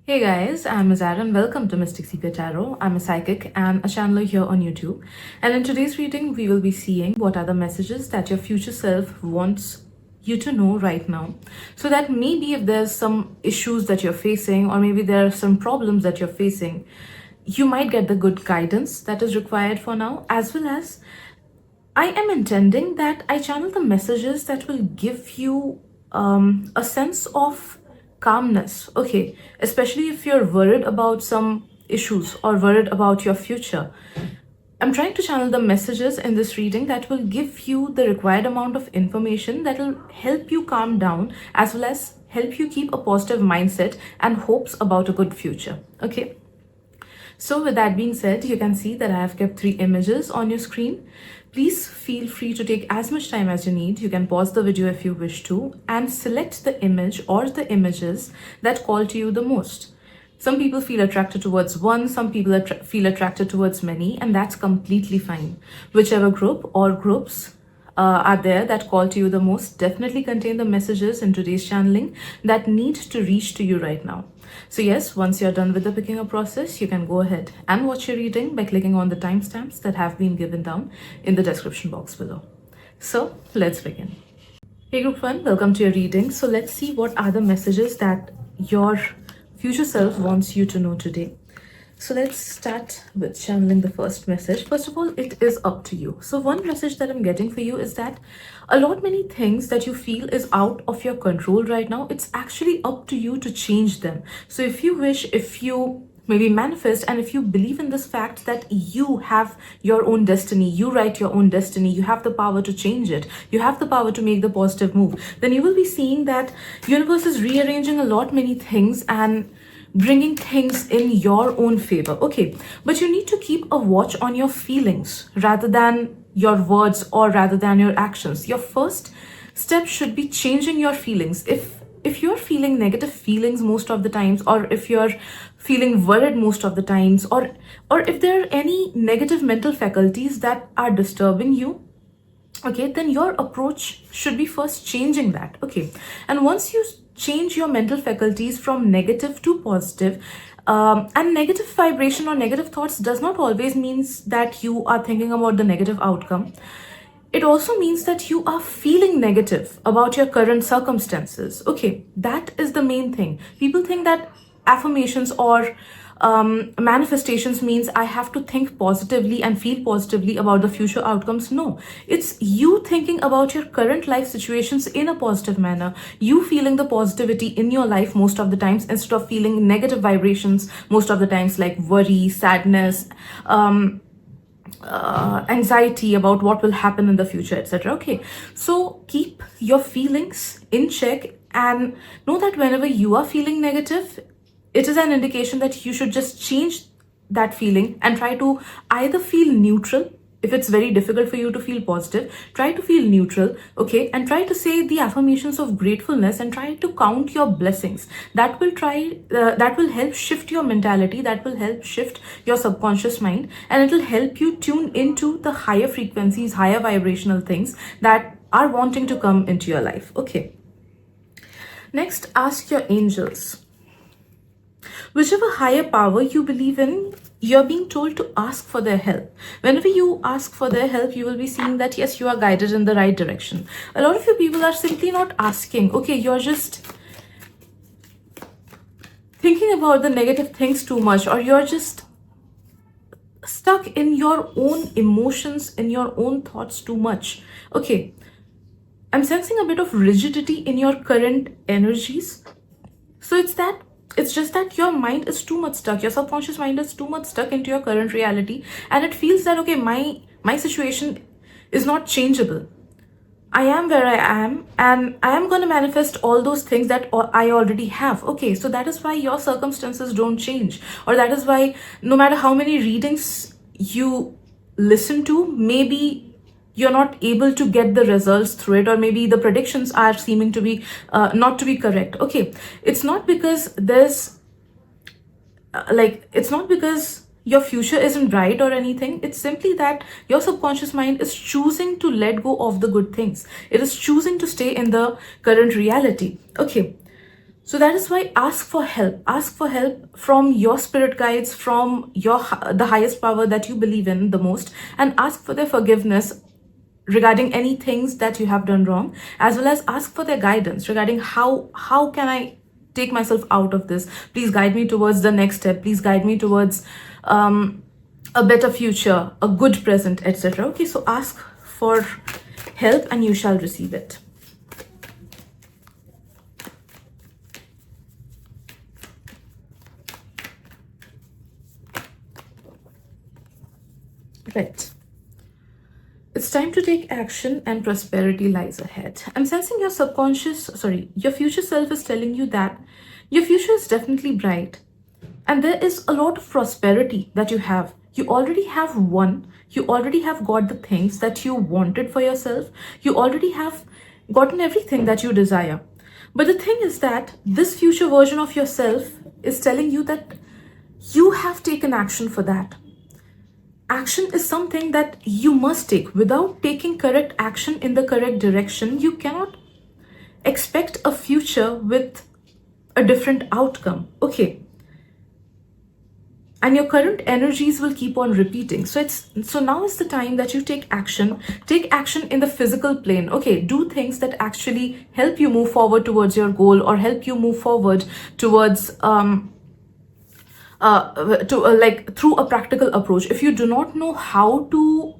Hey guys, I'm Azar and welcome to Mystic Seeker Tarot. I'm a psychic and a channeler here on YouTube. And in today's reading, we will be seeing what are the messages that your future self wants you to know right now. So that maybe if there's some issues that you're facing, or maybe there are some problems that you're facing, you might get the good guidance that is required for now, as well as I am intending that I channel the messages that will give you a sense of calmness. Okay, especially if you're worried about some issues or worried about your future. I'm trying to channel the messages in this reading that will give you the required amount of information that will help you calm down, as well as help you keep a positive mindset and hopes about a good future. Okay. So with that being said, you can see that I have kept 3 images on your screen. Please feel free to take as much time as you need. You can pause the video if you wish to and select the image or the images that call to you the most. Some people feel attracted towards one, some people feel attracted towards many, and that's completely fine. Whichever group or groups are there that call to you the most definitely contain the messages in today's channeling that need to reach to you right now. So yes, once you're done with the picking up process, you can go ahead and watch your reading by clicking on the timestamps that have been given down in the description box below. So let's begin. Hey group 1, welcome to your reading. So let's see what are the messages that your future self wants you to know today. So let's start with channeling the first message. First of all, it is up to you. So one message that I'm getting for you is that many things that you feel is out of your control right now, it's actually up to you to change them. So if you wish, if you maybe manifest, and if you believe in this fact that you have your own destiny, you write your own destiny, you have the power to change it, you have the power to make the positive move, then you will be seeing that universe is rearranging many things and bringing things in your own favor. Okay, but you need to keep a watch on your feelings rather than your words or rather than your actions. Your first step should be changing your feelings. If you're feeling negative feelings most of the times, or if you're feeling worried most of the times, or if there are any negative mental faculties that are disturbing you, okay, then your approach should be first changing that. Okay, and once you change your mental faculties from negative to positive, and negative vibration or negative thoughts does not always means that you are thinking about the negative outcome. It also means that you are feeling negative about your current circumstances. Okay, that is the main thing. People think that affirmations or manifestations means I have to think positively and feel positively about the future outcomes. No, it's you thinking about your current life situations in a positive manner, you feeling the positivity in your life most of the times instead of feeling negative vibrations most of the times, like worry, sadness, anxiety about what will happen in the future, etc. Okay, so keep your feelings in check and know that whenever you are feeling negative, it is an indication that you should just change that feeling and try to either feel neutral. If it's very difficult for you to feel positive, try to feel neutral, okay, and try to say the affirmations of gratefulness and try to count your blessings. That will help shift your mentality, that will help shift your subconscious mind, and it will help you tune into the higher frequencies, higher vibrational things that are wanting to come into your life. Okay, next, ask your angels. Whichever higher power you believe in, you're being told to ask for their help. Whenever you ask for their help, you will be seeing that yes, you are guided in the right direction. A lot of you people are simply not asking. Okay, you're just thinking about the negative things too much, or you're just stuck in your own emotions, in your own thoughts too much. Okay, I'm sensing a bit of rigidity in your current energies. So it's just that your mind is too much stuck, your subconscious mind is too much stuck into your current reality, and it feels that okay, my situation is not changeable. I am where I am, and I am going to manifest all those things that I already have. Okay, so that is why your circumstances don't change, or that is why no matter how many readings you listen to, maybe you're not able to get the results through it, or maybe the predictions are seeming to be not to be correct. Okay, it's not because it's not because your future isn't bright or anything. It's simply that your subconscious mind is choosing to let go of the good things. It is choosing to stay in the current reality. Okay, So that is why ask for help. Ask for help from your spirit guides, from the highest power that you believe in the most, and ask for their forgiveness regarding any things that you have done wrong, as well as ask for their guidance regarding how can I take myself out of this. Please guide me towards the next step. Please guide me towards a better future, a good present, etc. Okay, so ask for help and you shall receive it. Right. It's time to take action and prosperity lies ahead. I'm sensing your future self is telling you that your future is definitely bright and there is a lot of prosperity that you have. You already have won. You already have got the things that you wanted for yourself. You already have gotten everything that you desire. But the thing is that this future version of yourself is telling you that you have taken action for that. Action is something that you must take. Without taking correct action in the correct direction, you cannot expect a future with a different outcome. Okay. And your current energies will keep on repeating. So now is the time that you take action. Take action in the physical plane. Okay, do things that actually help you move forward towards your goal or help you move forward towards like through a practical approach. If you do not know how to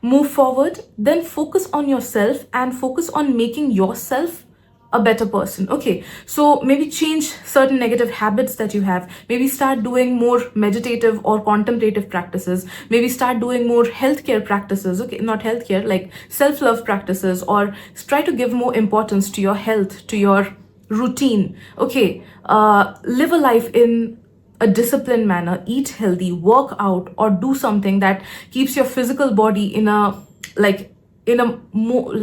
move forward, then focus on yourself and focus on making yourself a better person. Okay, so maybe change certain negative habits that you have. Maybe start doing more meditative or contemplative practices. Maybe start doing more healthcare practices. Okay, not healthcare, like self-love practices, or try to give more importance to your health, to your routine. Okay, live a life in a disciplined manner, eat healthy, work out, or do something that keeps your physical body in a more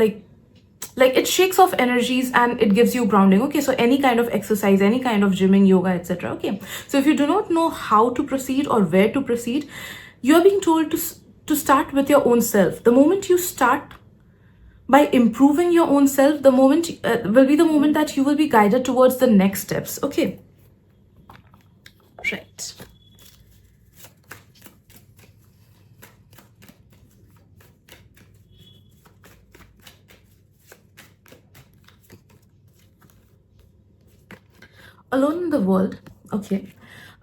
like it shakes off energies and it gives you grounding. Okay, so any kind of exercise, any kind of gymming, yoga, etc. Okay, so if you do not know how to proceed or where to proceed, you are being told to start with your own self. The moment you start by improving your own self, the moment will be the moment that you will be guided towards the next steps. Okay, right. Alone in the world. Okay,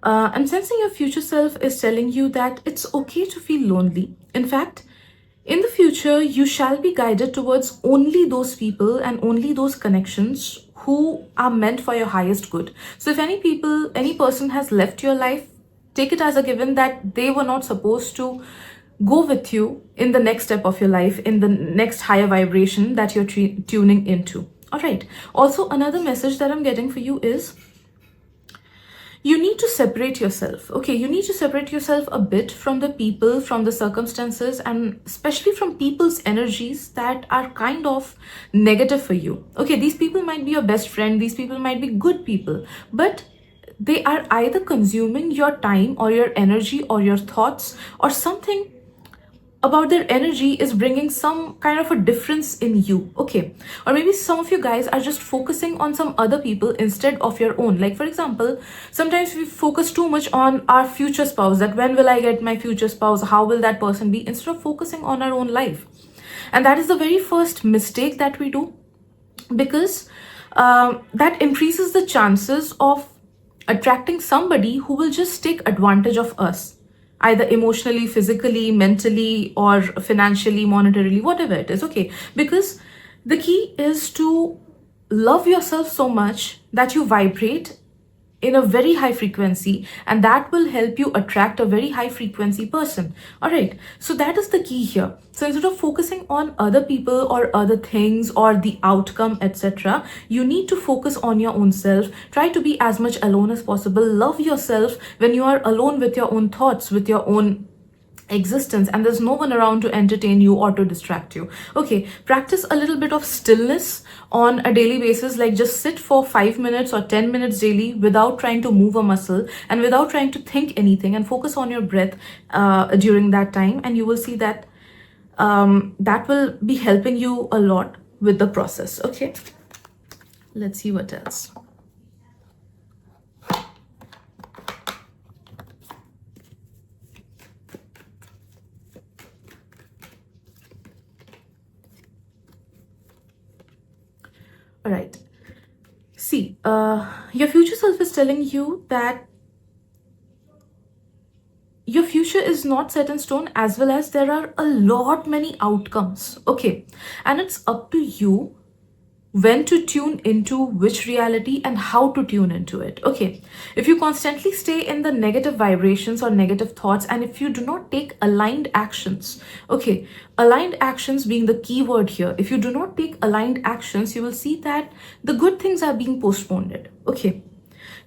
I'm sensing your future self is telling you that it's okay to feel lonely. In fact, in the future, you shall be guided towards only those people and only those connections who are meant for your highest good. So if any person has left your life, take it as a given that they were not supposed to go with you in the next step of your life, in the next higher vibration that you're tuning into. All right. Also, another message that I'm getting for you is you need to separate yourself. Okay, you need to separate yourself a bit from the people, from the circumstances, and especially from people's energies that are kind of negative for you. Okay, these people might be your best friend, these people might be good people, but they are either consuming your time or your energy or your thoughts, or something about their energy is bringing some kind of a difference in you. Okay, or maybe some of you guys are just focusing on some other people instead of your own. Like, for example, sometimes we focus too much on our future spouse, that when will I get my future spouse, how will that person be, instead of focusing on our own life. And that is the very first mistake that we do, because that increases the chances of attracting somebody who will just take advantage of us, either emotionally, physically, mentally, or financially, monetarily, whatever it is. Okay, because the key is to love yourself so much that you vibrate in a very high frequency, and that will help you attract a very high frequency person. All right, so that is the key here. So instead of focusing on other people or other things or the outcome, etc., you need to focus on your own self. Try to be as much alone as possible. Love yourself when you are alone with your own thoughts, with your own existence, and there's no one around to entertain you or to distract you. Okay, practice a little bit of stillness on a daily basis. Like, just sit for 5 minutes or 10 minutes daily without trying to move a muscle and without trying to think anything, and focus on your breath during that time, and you will see that that will be helping you a lot with the process. Okay, let's see what else. See, your future self is telling you that your future is not set in stone, as well as there are a lot many outcomes. Okay, and it's up to you when to tune into which reality and how to tune into it. Okay, if you constantly stay in the negative vibrations or negative thoughts, and if you do not take aligned actions, okay, aligned actions being the key word here, if you do not take aligned actions, you will see that the good things are being postponed. Okay,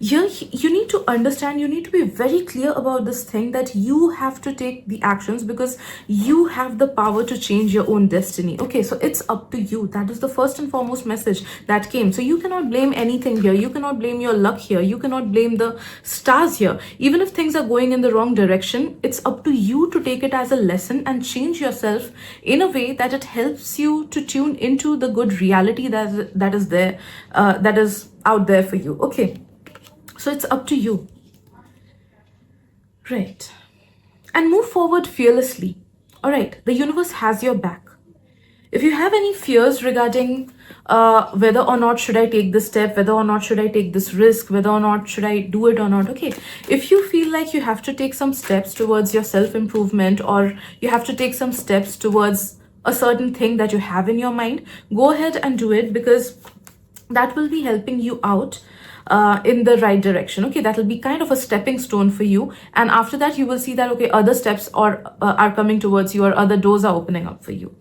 here you need to understand, you need to be very clear about this thing, that you have to take the actions because you have the power to change your own destiny. Okay, so it's up to you. That is the first and foremost message that came. So you cannot blame anything here, you cannot blame your luck here, you cannot blame the stars here. Even if things are going in the wrong direction, it's up to you to take it as a lesson and change yourself in a way that it helps you to tune into the good reality that is there, that is out there for you. Okay, so it's up to you. Right. And move forward fearlessly. All right. The universe has your back. If you have any fears regarding whether or not should I take this step, whether or not should I take this risk, whether or not should I do it or not, okay. If you feel like you have to take some steps towards your self-improvement, or you have to take some steps towards a certain thing that you have in your mind, go ahead and do it, because that will be helping you out in the right direction. Okay, that will be kind of a stepping stone for you, and after that you will see that okay, other steps are coming towards you, or other doors are opening up for you.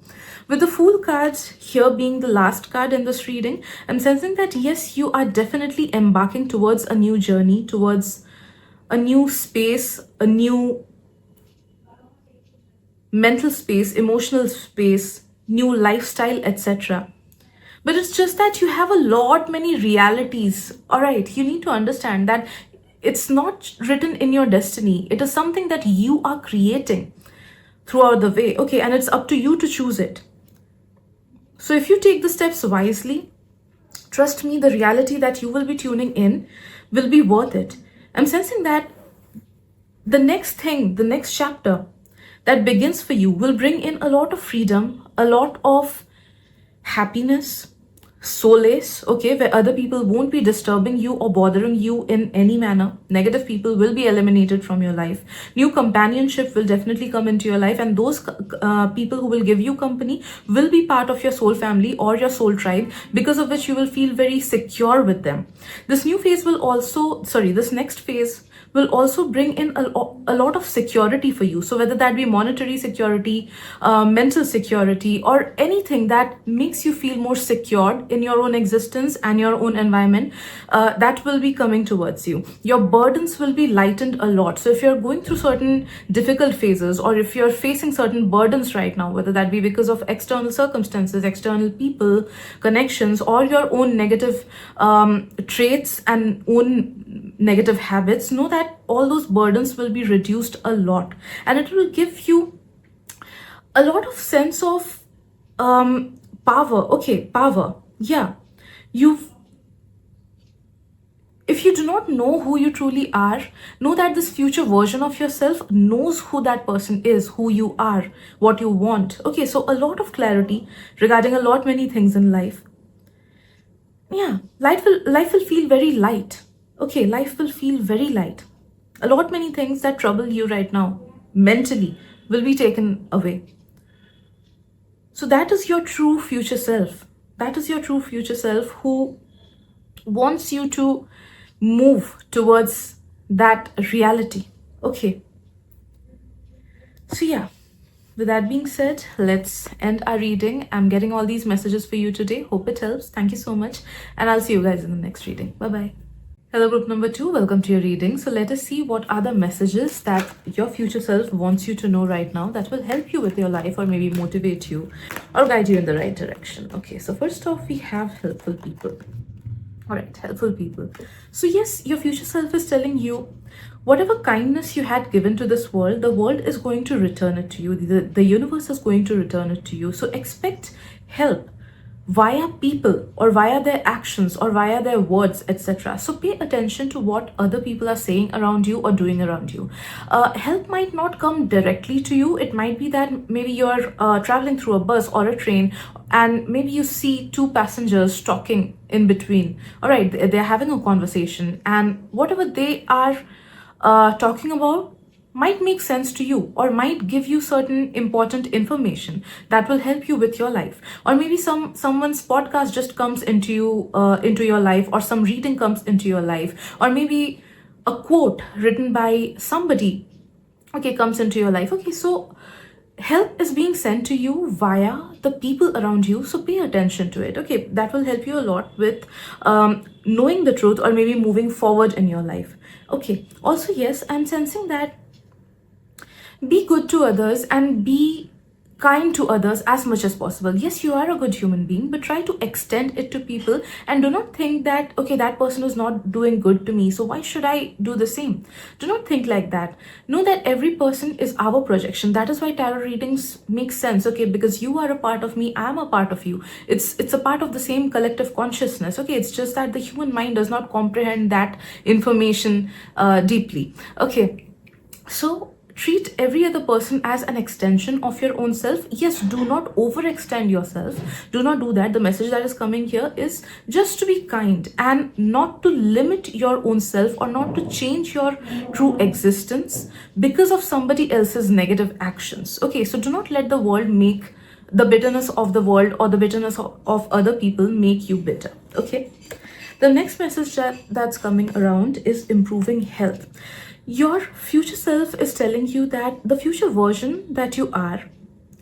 With the Fool card here being the last card in this reading, I'm sensing that yes, you are definitely embarking towards a new journey, towards a new space, a new mental space, emotional space, new lifestyle, etc. But it's just that you have a lot many realities. All right, you need to understand that it's not written in your destiny. It is something that you are creating throughout the way. Okay, and it's up to you to choose it. So if you take the steps wisely, trust me, the reality that you will be tuning in will be worth it. I'm sensing that the next thing, the next chapter that begins for you will bring in a lot of freedom, a lot of happiness, solace, okay, where other people won't be disturbing you or bothering you in any manner. Negative people will be eliminated from your life. New companionship will definitely come into your life, and those people who will give you company will be part of your soul family or your soul tribe, because of which you will feel very secure with them. This new phase will also, this next phase will also bring in a lot of security for you. So whether that be monetary security, mental security, or anything that makes you feel more secured in your own existence and your own environment, that will be coming towards you. Your burdens will be lightened a lot. So if you're going through certain difficult phases, or if you're facing certain burdens right now, whether that be because of external circumstances, external people, connections, or your own negative traits and own negative habits, know that all those burdens will be reduced a lot, and it will give you a lot of sense of power. Okay, power. Yeah, if you do not know who you truly are, know that this future version of yourself knows who that person is, who you are, what you want. Okay, so a lot of clarity regarding a lot many things in life. Yeah, life will feel very light. Okay, life will feel very light. A lot many things that trouble you right now mentally will be taken away. So that is your true future self. That is your true future self who wants you to move towards that reality. Okay. So yeah, with that being said, let's end our reading. I'm getting all these messages for you today. Hope it helps. Thank you so much. And I'll see you guys in the next reading. Bye-bye. Hello, group number 2. Welcome to your reading. So let us see what are the messages that your future self wants you to know right now that will help you with your life, or maybe motivate you or guide you in the right direction. Okay, so first off, we have helpful people. All right, helpful people. So yes, your future self is telling you whatever kindness you had given to this world, the world is going to return it to you. The universe is going to return it to you. So expect help via people or via their actions or via their words, etc. So pay attention to what other people are saying around you or doing around you. Help might not come directly to you. It might be that maybe you're traveling through a bus or a train, and maybe you see two passengers talking in between. All right, they're having a conversation, and whatever they are talking about might make sense to you or might give you certain important information that will help you with your life. Or maybe someone's podcast just comes into your life, or some reading comes into your life, or maybe a quote written by somebody, okay, comes into your life. Okay, so help is being sent to you via the people around you, so pay attention to it. Okay, that will help you a lot with knowing the truth or maybe moving forward in your life. Okay, also, yes, I'm sensing that be good to others and be kind to others as much as possible. Yes, you are a good human being, but try to extend it to people, and do not think that, okay, that person is not doing good to me, so why should I do the same? Do not think like that. Know that every person is our projection. That is why tarot readings make sense, okay, because you are a part of me, I'm a part of you. It's a part of the same collective consciousness, okay. It's just that the human mind does not comprehend that information deeply, okay. So treat every other person as an extension of your own self. Yes, do not overextend yourself. Do not do that. The message that is coming here is just to be kind and not to limit your own self or not to change your true existence because of somebody else's negative actions. Okay, so do not let the world make the bitterness of the world or the bitterness of other people make you bitter. Okay. The next message that's coming around is improving health. Your future self is telling you that the future version that you are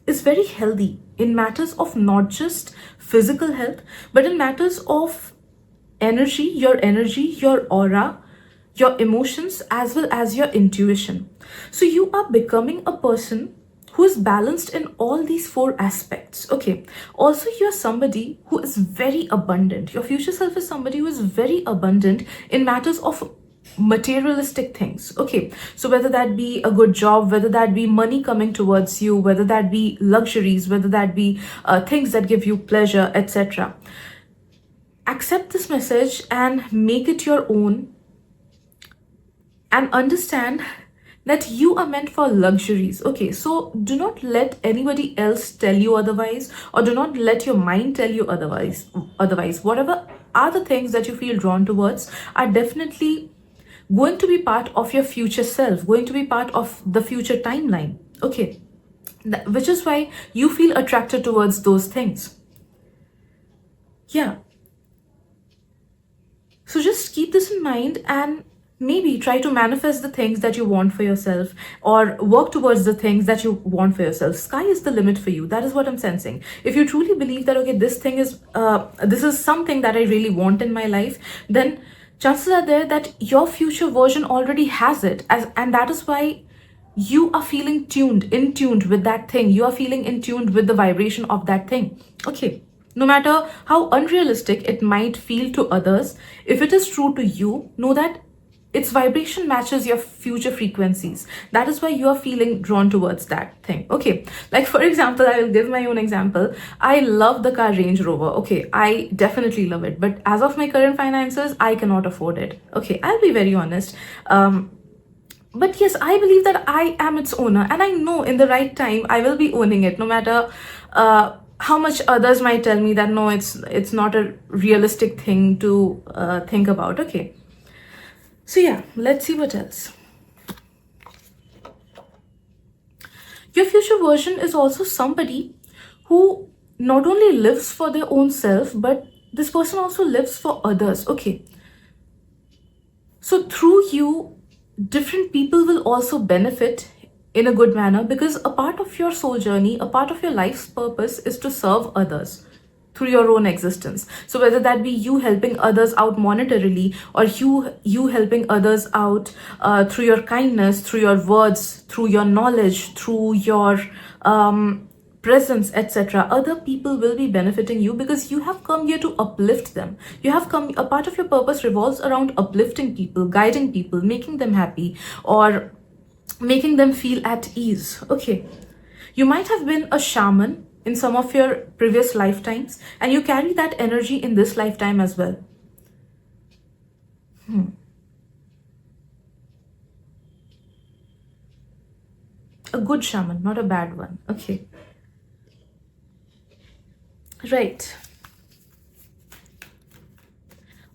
is very healthy in matters of not just physical health, but in matters of energy, your aura, your emotions, as well as your intuition. So you are becoming a person who is balanced in all these four aspects. Okay. Also, you're somebody who is very abundant. Your future self is somebody who is very abundant in matters of materialistic things. Okay, so whether that be a good job, whether that be money coming towards you, whether that be luxuries, whether that be things that give you pleasure, etc. Accept this message and make it your own, and understand that you are meant for luxuries. Okay, so do not let anybody else tell you otherwise, or do not let your mind tell you otherwise. Whatever are the things that you feel drawn towards are definitely going to be part of your future self, going to be part of the future timeline. Okay, which is why you feel attracted towards those things. Yeah. So just keep this in mind and maybe try to manifest the things that you want for yourself, or work towards the things that you want for yourself. Sky is the limit for you. That is what I'm sensing. If you truly believe that, okay, this is something that I really want in my life, then chances are there that your future version already has it, and that is why you are feeling in tuned with that thing. You are feeling in tuned with the vibration of that thing. Okay, no matter how unrealistic it might feel to others, if it is true to you, know that its vibration matches your future frequencies. That is why you are feeling drawn towards that thing. Okay, like for example, I will give my own example. I love the car Range Rover. Okay, I definitely love it, but as of my current finances, I cannot afford it. Okay, I'll be very honest. But yes, I believe that I am its owner, and I know in the right time I will be owning it, no matter how much others might tell me that no, it's not a realistic thing to think about. Okay, so yeah, let's see what else. Your future version is also somebody who not only lives for their own self, but this person also lives for others. Okay, so through you, different people will also benefit in a good manner, because a part of your soul journey, a part of your life's purpose is to serve others through your own existence. So whether that be you helping others out monetarily, or you helping others out through your kindness, through your words, through your knowledge, through your presence, etc., other people will be benefiting you, because you have come here to uplift them. You have come, a part of your purpose revolves around uplifting people, guiding people, making them happy, or making them feel at ease. Okay, you might have been a shaman in some of your previous lifetimes, and you carry that energy in this lifetime as well. A good shaman, not a bad one. Okay. Right.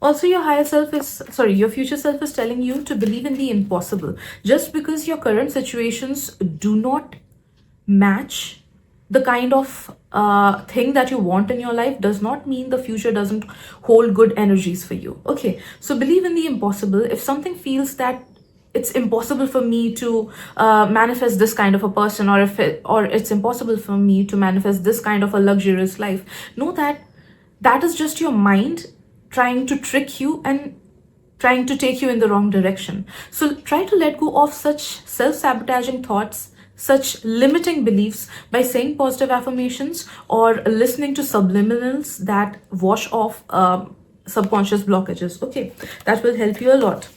Also, your future self is telling you to believe in the impossible. Just because your current situations do not match the kind of thing that you want in your life does not mean the future doesn't hold good energies for you. Okay, so believe in the impossible. If something feels that it's impossible for me to manifest this kind of a person, or it's impossible for me to manifest this kind of a luxurious life, know that that is just your mind trying to trick you and trying to take you in the wrong direction. So try to let go of such self-sabotaging thoughts, such limiting beliefs, by saying positive affirmations or listening to subliminals that wash off subconscious blockages. Okay, that will help you a lot.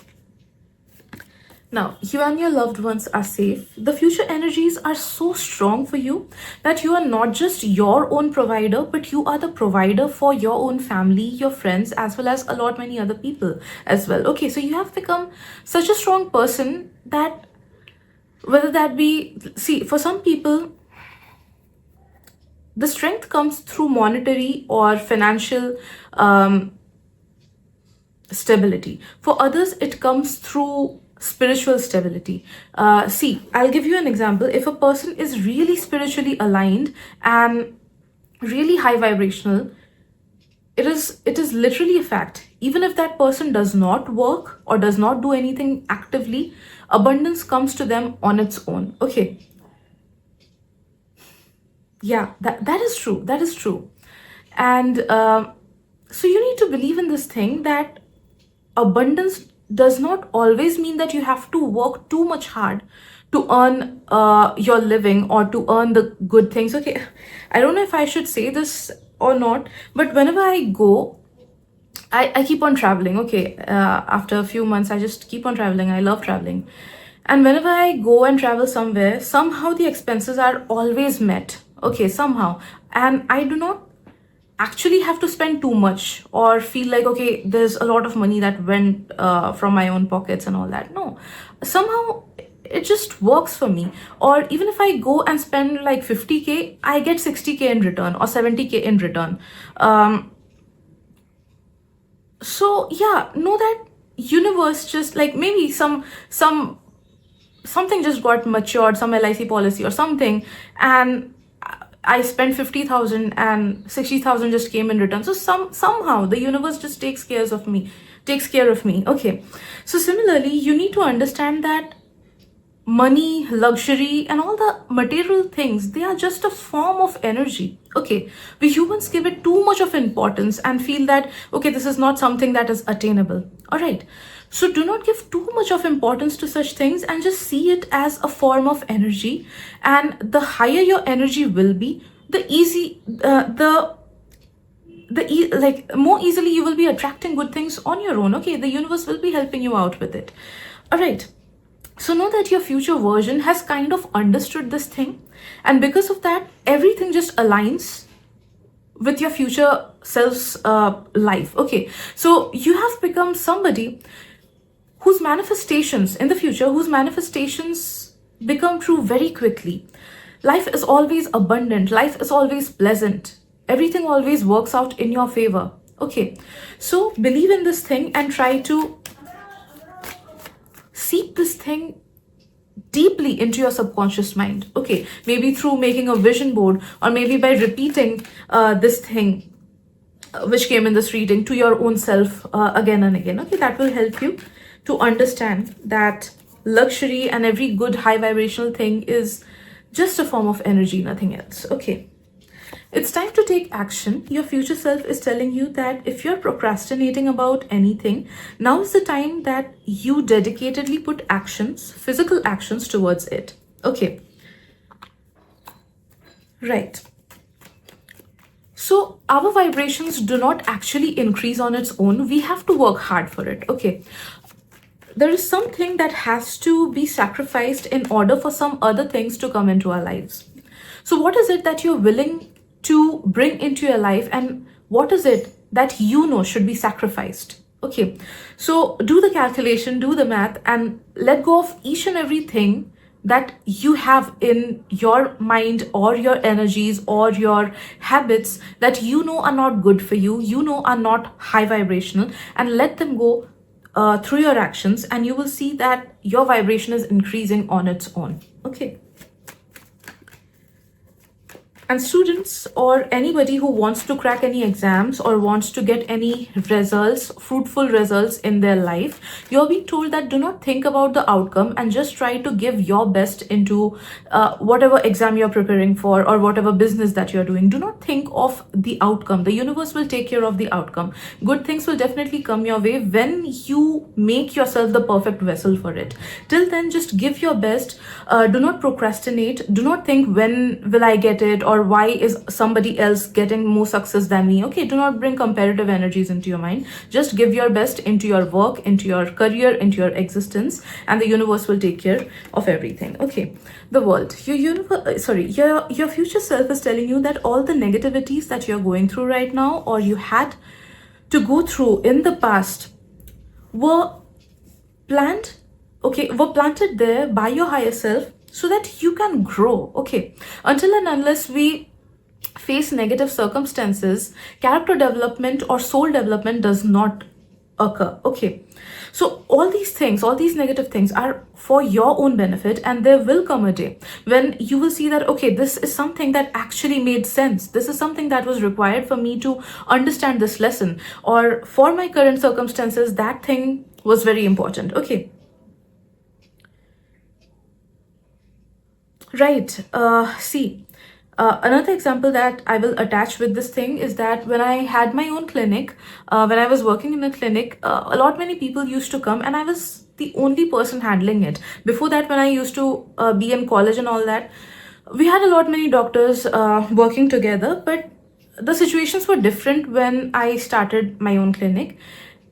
Now, you and your loved ones are safe. The future energies are so strong for you that you are not just your own provider, but you are the provider for your own family, your friends, as well as a lot many other people as well. Okay, so you have become such a strong person that whether that be, see, for some people, the strength comes through monetary or financial stability. For others, it comes through spiritual stability. See, I'll give you an example. If a person is really spiritually aligned and really high vibrational, it is literally a fact. Even if that person does not work or does not do anything actively, abundance comes to them on its own. Okay. Yeah, that is true. That is true. And so you need to believe in this thing that abundance does not always mean that you have to work too much hard to earn your living or to earn the good things. Okay, I don't know if I should say this or not, but whenever I go, I keep on traveling. Okay, after a few months, I just keep on traveling. I love traveling. And whenever I go and travel somewhere, somehow the expenses are always met. Okay, somehow. And I do not actually have to spend too much or feel like, okay, there's a lot of money that went from my own pockets and all that. No, somehow it just works for me. Or even if I go and spend like 50K, I get 60K in return or 70K in return. So yeah, know that universe just like maybe something just got matured, some LIC policy or something, and I spent 50,000 and 60,000 just came in return. So somehow the universe just takes care of me. Okay. So similarly, you need to understand that money, luxury, and all the material things, they are just a form of energy. Okay. We humans give it too much of importance and feel that, okay, this is not something that is attainable. All right. So do not give too much of importance to such things and just see it as a form of energy. And the higher your energy will be, like more easily you will be attracting good things on your own. Okay, the universe will be helping you out with it. All right. So know that your future version has kind of understood this thing. And because of that, everything just aligns with your future self's life. Okay. So you have become somebody whose manifestations in the future, whose manifestations become true very quickly. Life is always abundant. Life is always pleasant. Everything always works out in your favor. Okay. So believe in this thing and try to seep this thing deeply into your subconscious mind. Okay. Maybe through making a vision board, or maybe by repeating this thing which came in this reading to your own self again and again. Okay. That will help you to understand that luxury and every good high vibrational thing is just a form of energy, nothing else. Okay. It's time to take action. Your future self is telling you that if you're procrastinating about anything, now is the time that you dedicatedly put actions, physical actions towards it. Okay. Right. So our vibrations do not actually increase on its own. We have to work hard for it. Okay. There is something that has to be sacrificed in order for some other things to come into our lives. So what is it that you're willing to bring into your life, and what is it that you know should be sacrificed. Okay, so do the calculation, do the math, and let go of each and everything that you have in your mind or your energies or your habits that you know are not good for you, you know are not high vibrational, and let them go through your actions, and you will see that your vibration is increasing on its own. Okay. And students or anybody who wants to crack any exams or wants to get any results, fruitful results in their life, you're being told that do not think about the outcome and just try to give your best into whatever exam you're preparing for or whatever business that you're doing. Do not think of the outcome. The universe will take care of the outcome. Good things will definitely come your way when you make yourself the perfect vessel for it. Till then, just give your best. Do not procrastinate. Do not think when will I get it, or why is somebody else getting more success than me. Okay, do not bring comparative energies into your mind. Just give your best into your work, into your career, into your existence, and the universe will take care of everything. Okay, the world, your future self is telling you that all the negativities that you're going through right now, or you had to go through in the past, were were planted there by your higher self so that you can grow. Okay, until and unless we face negative circumstances, character development or soul development does not occur. Okay, so all these things, all these negative things are for your own benefit, and there will come a day when you will see that, okay, this is something that actually made sense. This is something that was required for me to understand this lesson, or for my current circumstances, that thing was very important. Okay. Right. Another example that I will attach with this thing is that when I had my own clinic, when I was working in a clinic, a lot many people used to come, and I was the only person handling it. Before that, when I used to be in college and all that, we had a lot many doctors working together, but the situations were different when I started my own clinic.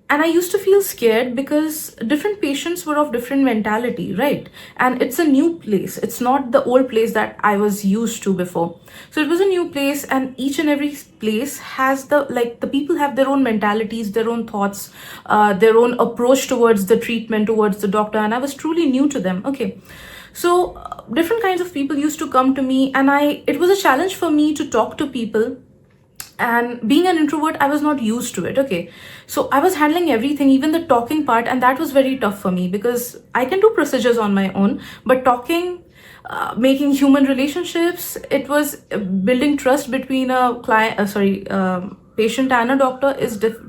And I used to feel scared because different patients were of different mentality, right? And it's a new place. It's not the old place that I was used to before. So it was a new place, and each and every place has the people have their own mentalities, their own thoughts, their own approach towards the treatment, towards the doctor. And I was truly new to them. Okay. So different kinds of people used to come to me, and it was a challenge for me to talk to people. And being an introvert, I was not used to it. Okay, so I was handling everything, even the talking part, and that was very tough for me because I can do procedures on my own, but talking, making human relationships, it was building trust between a patient and a doctor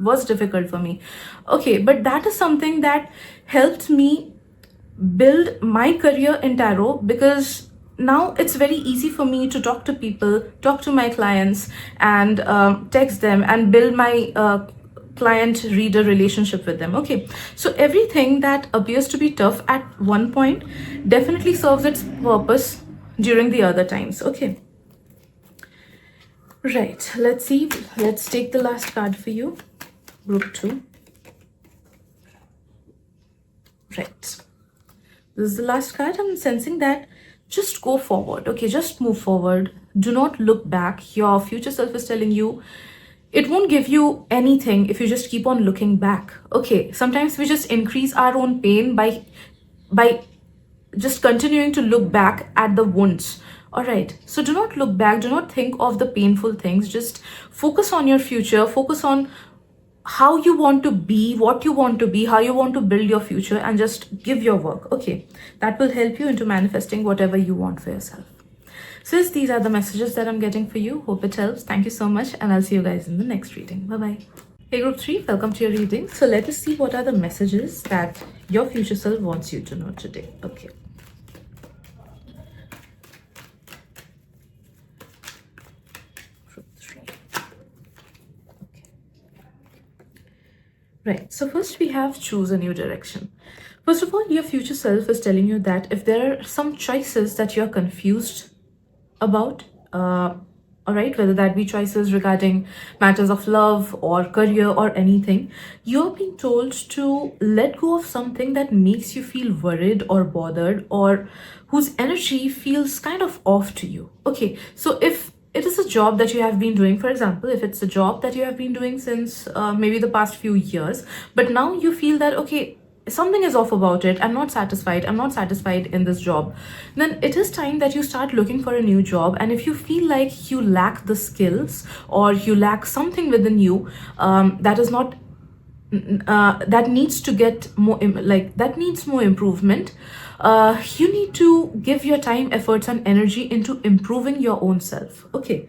was difficult for me. Okay, but that is something that helped me build my career in tarot, because now it's very easy for me to talk to people, talk to my clients, and text them and build my client reader relationship with them. Okay, so everything that appears to be tough at one point definitely serves its purpose during the other times. Okay, right, let's see. Let's take the last card for you, group 2. Right, this is the last card. I'm sensing that just go forward. Okay, just move forward. Do not look back. Your future self is telling you it won't give you anything if you just keep on looking back. Okay, sometimes we just increase our own pain by just continuing to look back at the wounds. All right, so do not look back. Do not think of the painful things. Just focus on your future. Focus on how you want to be, what you want to be, how you want to build your future, and just give your work. Okay, that will help you into manifesting whatever you want for yourself. So these are the messages that I'm getting for you. Hope it helps. Thank you so much, and I'll see you guys in the next reading. Bye-bye. Hey group 3, welcome to your reading. So let us see what are the messages that your future self wants you to know today. Okay. Right, so first we have choose a new direction. First of all, your future self is telling you that if there are some choices that you're confused about, all right, whether that be choices regarding matters of love or career or anything, you're being told to let go of something that makes you feel worried or bothered, or whose energy feels kind of off to you. Okay, so if it is a job that you have been doing. For example, if it's a job that you have been doing since maybe the past few years, but now you feel that, okay, something is off about it, I'm not satisfied in this job, then it is time that you start looking for a new job. And if you feel like you lack the skills, or you lack something within you, that is not that needs to get more that needs more improvement, you need to give your time, efforts, and energy into improving your own self. Okay,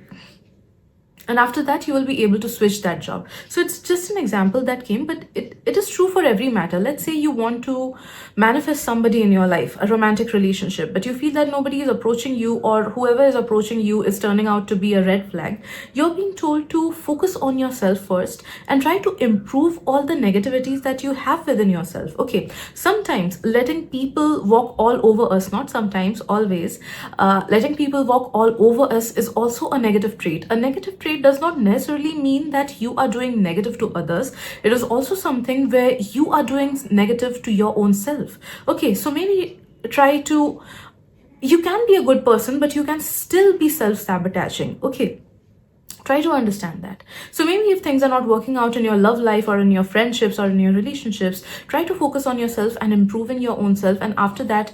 and after that you will be able to switch that job. So it's just an example that came, but it is true for every matter. Let's say you want to manifest somebody in your life, a romantic relationship, but you feel that nobody is approaching you, or whoever is approaching you is turning out to be a red flag. You're being told to focus on yourself first and try to improve all the negativities that you have within yourself. Okay, sometimes letting people walk all over us, not sometimes, always, letting people walk all over us is also a negative trait. A negative trait does not necessarily mean that you are doing negative to others. It is also something where you are doing negative to your own self. Okay, so maybe try to, you can be a good person, but you can still be self-sabotaging. Okay, try to understand that. So maybe if things are not working out in your love life, or in your friendships, or in your relationships, try to focus on yourself and improving your own self, and after that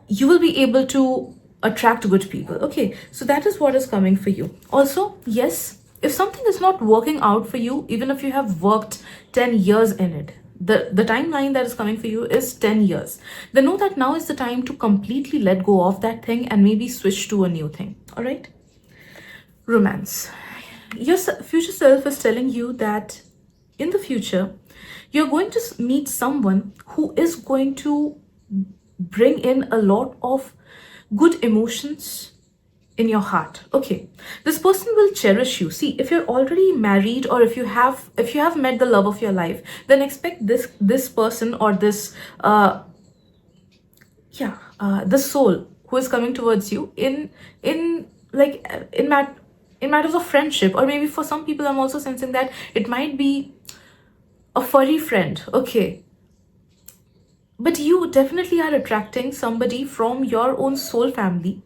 you will be able to attract good people. Okay, so that is what is coming for you. Also, yes, if something is not working out for you, even if you have worked 10 years in it, the timeline that is coming for you is 10 years, then know that now is the time to completely let go of that thing and maybe switch to a new thing. All right, romance. Your future self is telling you that in the future you're going to meet someone who is going to bring in a lot of good emotions in your heart. Okay, this person will cherish you. See, if you're already married, or if you have met the love of your life, then expect this person, or this the soul who is coming towards you in like in matters of friendship, or maybe for some people I'm also sensing that it might be a furry friend. Okay, but you definitely are attracting somebody from your own soul family,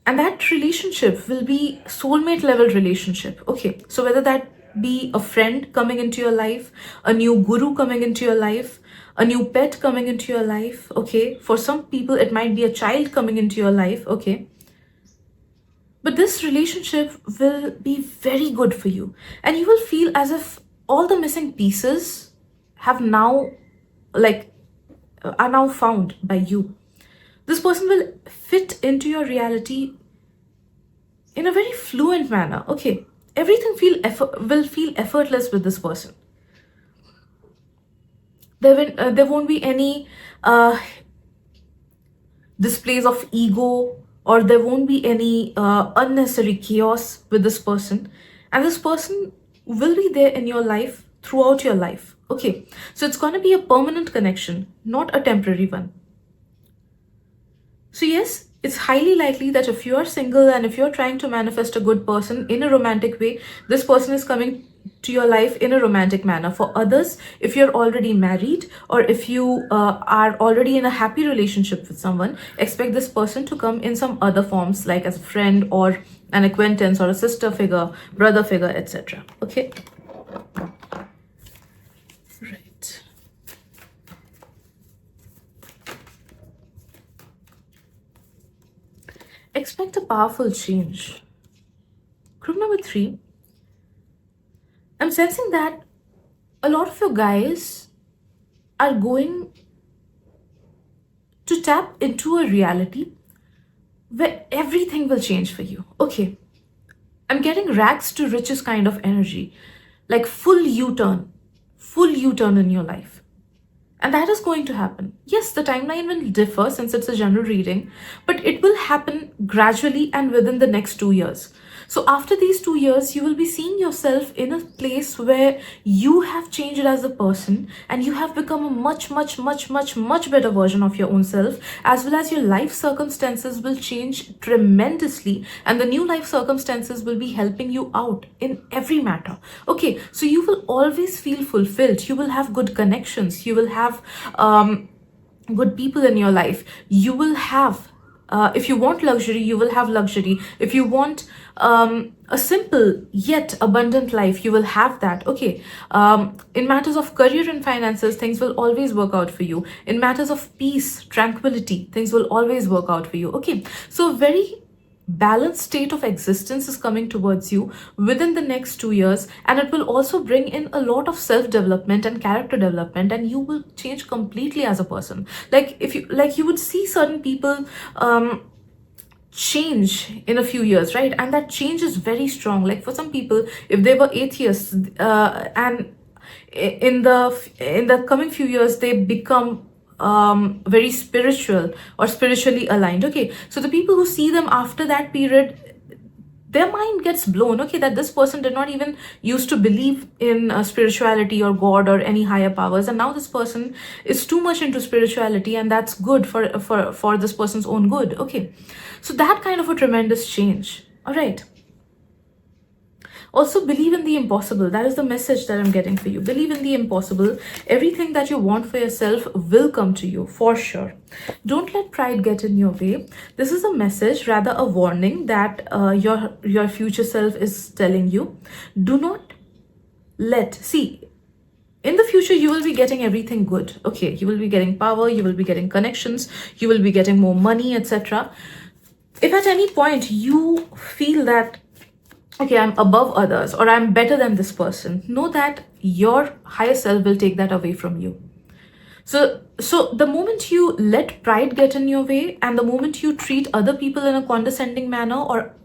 and that relationship will be soulmate level relationship. Okay, so whether that be a friend coming into your life, a new guru coming into your life, a new pet coming into your life. Okay, for some people it might be a child coming into your life. Okay, but this relationship will be very good for you, and you will feel as if all the missing pieces have now, like, are now found by you. This person will fit into your reality in a very fluent manner. Okay, everything will feel effortless with this person. There won't be any displays of ego, or there won't be any unnecessary chaos with this person, and this person will be there in your life throughout your life. Okay, so it's going to be a permanent connection, not a temporary one. So yes, it's highly likely that if you are single and if you're trying to manifest a good person in a romantic way, this person is coming to your life in a romantic manner. For others, if you're already married, or if you are already in a happy relationship with someone, expect this person to come in some other forms, like as a friend, or an acquaintance, or a sister figure, brother figure, etc. Okay, right. Expect a powerful change. Group number 3, I'm sensing that a lot of you guys are going to tap into a reality where everything will change for you. Okay, I'm getting rags to riches kind of energy, like full U-turn in your life. And that is going to happen. Yes, the timeline will differ since it's a general reading, but it will happen gradually and within the next 2 years. So after these 2 years, you will be seeing yourself in a place where you have changed as a person, and you have become a much, much, much, much, much better version of your own self, as well as your life circumstances will change tremendously, and the new life circumstances will be helping you out in every matter. Okay, so you will always feel fulfilled. You will have good connections. You will have good people in your life. You will have If you want luxury, you will have luxury. If you want a simple yet abundant life, you will have that. Okay. In matters of career and finances, things will always work out for you. In matters of peace, tranquility, things will always work out for you. Okay. So very balanced state of existence is coming towards you within the next 2 years, and it will also bring in a lot of self development and character development, and you will change completely as a person. Like, if you like, you would see certain people change in a few years, right? And that change is very strong. Like, for some people, if they were atheists, and in the coming few years they become very spiritual or spiritually aligned. Okay, so the people who see them after that period, their mind gets blown. Okay, that this person did not even used to believe in spirituality or god or any higher powers, and now this person is too much into spirituality, and that's good for this person's own good. Okay, so that kind of a tremendous change. All right. Also, believe in the impossible. That is the message that I'm getting for you. Believe in the impossible. Everything that you want for yourself will come to you for sure. Don't let pride get in your way. This is a message, rather a warning, that your future self is telling you. Do not see, in the future you will be getting everything good. Okay, you will be getting power, you will be getting connections, you will be getting more money, etc. If at any point you feel that, okay, I'm above others or I'm better than this person, know that your higher self will take that away from you. So the moment you let pride get in your way, and the moment you treat other people in a condescending manner, or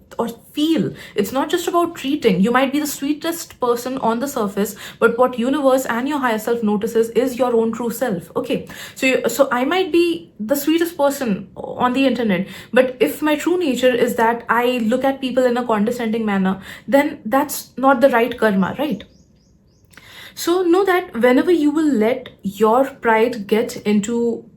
feel, it's not just about treating. You might be the sweetest person on the surface, but what universe and your higher self notices is your own true self. Okay, so I might be the sweetest person on the internet, but if my true nature is that I look at people in a condescending manner, then that's not the right karma, right? So know that whenever you will let your pride get into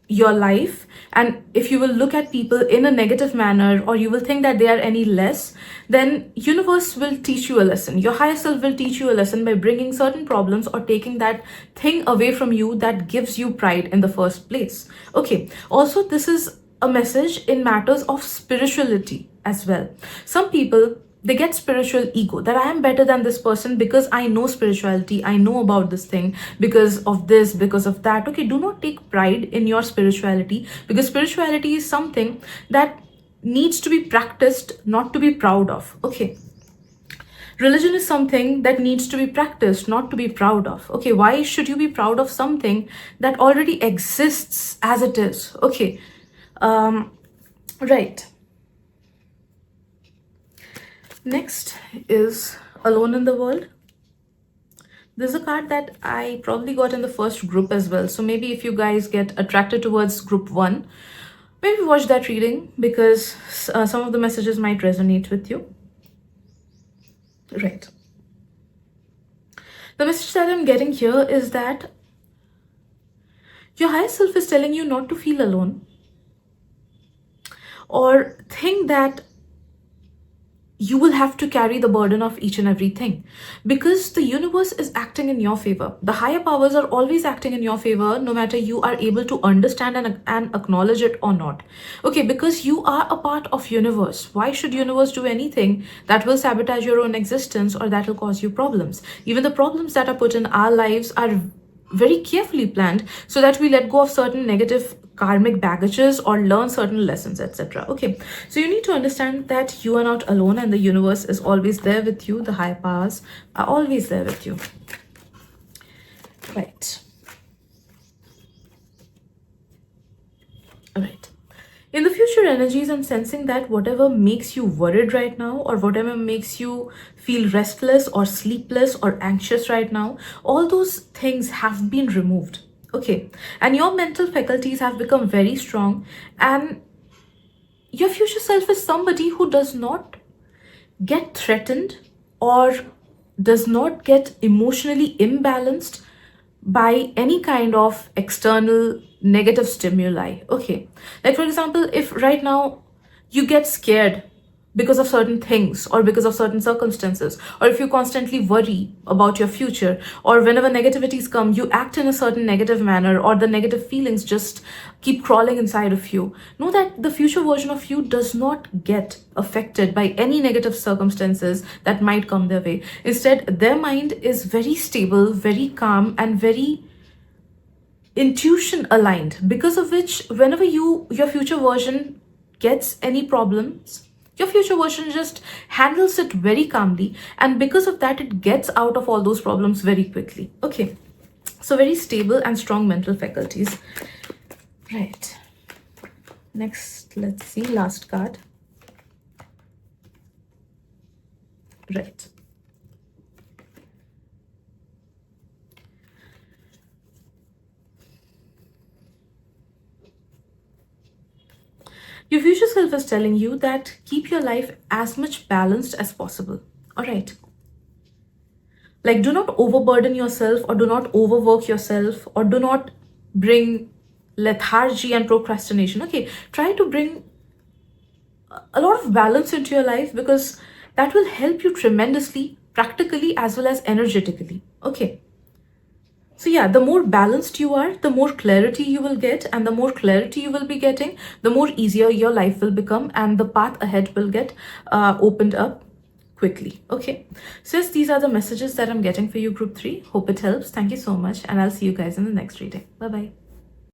your life, and if you will look at people in a negative manner, or you will think that they are any less, then universe will teach you a lesson. Your higher self will teach you a lesson by bringing certain problems or taking that thing away from you that gives you pride in the first place. Okay, also this is a message in matters of spirituality as well. Some people, they get spiritual ego, that I am better than this person because I know spirituality, I know about this thing, because of this, because of that. Okay, do not take pride in your spirituality, because spirituality is something that needs to be practiced, not to be proud of. Okay, religion is something that needs to be practiced, not to be proud of. Okay, why should you be proud of something that already exists as it is? Okay, right. Next is Alone in the World. This is a card that I probably got in the first group as well. So maybe if you guys get attracted towards group 1, maybe watch that reading, because some of the messages might resonate with you. Right. The message that I'm getting here is that your higher self is telling you not to feel alone, or think that you will have to carry the burden of each and everything, because the universe is acting in your favor. The higher powers are always acting in your favor, no matter you are able to understand and acknowledge it or not. Okay, because you are a part of universe. Why should universe do anything that will sabotage your own existence or that will cause you problems? Even the problems that are put in our lives are very carefully planned, so that we let go of certain negative karmic baggages or learn certain lessons, etc. Okay, so you need to understand that you are not alone, and the universe is always there with you. The higher powers are always there with you. Right. All right. In the future energies, I'm sensing that whatever makes you worried right now, or whatever makes you feel restless or sleepless or anxious right now, all those things have been removed. Okay, and your mental faculties have become very strong, and your future self is somebody who does not get threatened or does not get emotionally imbalanced by any kind of external negative stimuli. Okay, like for example, if right now you get scared because of certain things or because of certain circumstances, or if you constantly worry about your future, or whenever negativities come, you act in a certain negative manner, or the negative feelings just keep crawling inside of you, know that the future version of you does not get affected by any negative circumstances that might come their way. Instead, their mind is very stable, very calm, and very intuition aligned, because of which whenever your future version gets any problems, your future version just handles it very calmly, and because of that it gets out of all those problems very quickly. Okay, so very stable and strong mental faculties. Right, next, let's see, last card. Right, your future self is telling you that keep your life as much balanced as possible. All right. Like, do not overburden yourself, or do not overwork yourself, or do not bring lethargy and procrastination. Okay. Try to bring a lot of balance into your life, because that will help you tremendously, practically as well as energetically. Okay. So, yeah, the more balanced you are, the more clarity you will get, and the more clarity you will be getting, the more easier your life will become, and the path ahead will get opened up quickly. Okay, so yes, these are the messages that I'm getting for you, group 3. Hope it helps. Thank you so much, and I'll see you guys in the next reading. Bye bye.